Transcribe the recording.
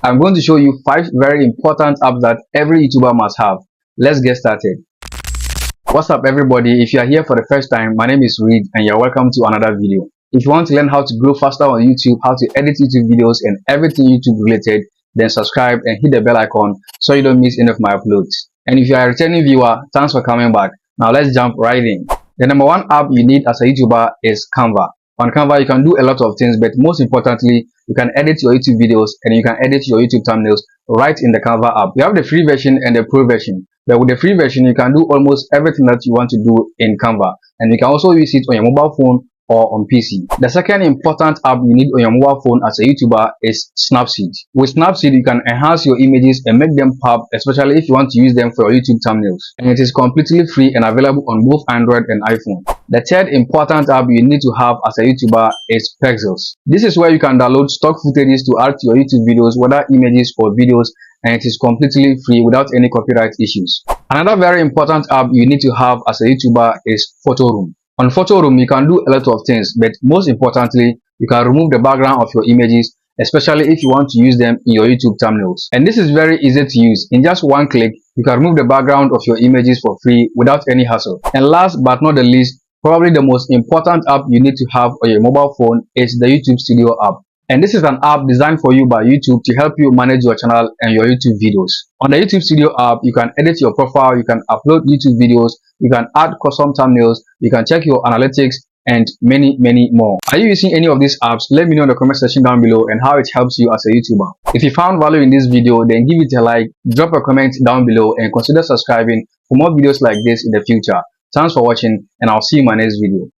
I'm going to show you 5 very important apps that every YouTuber must have. Let's get started. What's up everybody? If you are here for the first time, my name is Reed and you're welcome to another video. If you want to learn how to grow faster on YouTube, how to edit YouTube videos and everything YouTube related, then subscribe and hit the bell icon so you don't miss any of my uploads. And if you are a returning viewer, thanks for coming back. Now let's jump right in. The number one app you need as a YouTuber is Canva. On Canva, you can do a lot of things, but most importantly, you can edit your YouTube videos and you can edit your YouTube thumbnails right in the Canva app. You have the free version and the pro version. But with the free version, you can do almost everything that you want to do in Canva. And you can also use it on your mobile phone or on PC. The second important app you need on your mobile phone as a YouTuber is Snapseed. With Snapseed, you can enhance your images and make them pop, especially if you want to use them for your YouTube thumbnails. And it is completely free and available on both Android and iPhone. The third important app you need to have as a YouTuber is Pexels. This is where you can download stock footages to add to your YouTube videos, whether images or videos, and it is completely free without any copyright issues. Another very important app you need to have as a YouTuber is Photoroom. On Photoroom, you can do a lot of things, but most importantly, you can remove the background of your images, especially if you want to use them in your YouTube thumbnails. And this is very easy to use. In just one click, you can remove the background of your images for free without any hassle. And last but not the least, probably the most important app you need to have on your mobile phone is the YouTube Studio app. And this is an app designed for you by YouTube to help you manage your channel and your YouTube videos. On the YouTube Studio app, you can edit your profile, you can upload YouTube videos, you can add custom thumbnails, you can check your analytics, and many more. Are you using any of these apps? Let me know in the comment section down below and how it helps you as a YouTuber. If you found value in this video, then give it a like, drop a comment down below, and consider subscribing for more videos like this in the future. Thanks for watching, and I'll see you in my next video.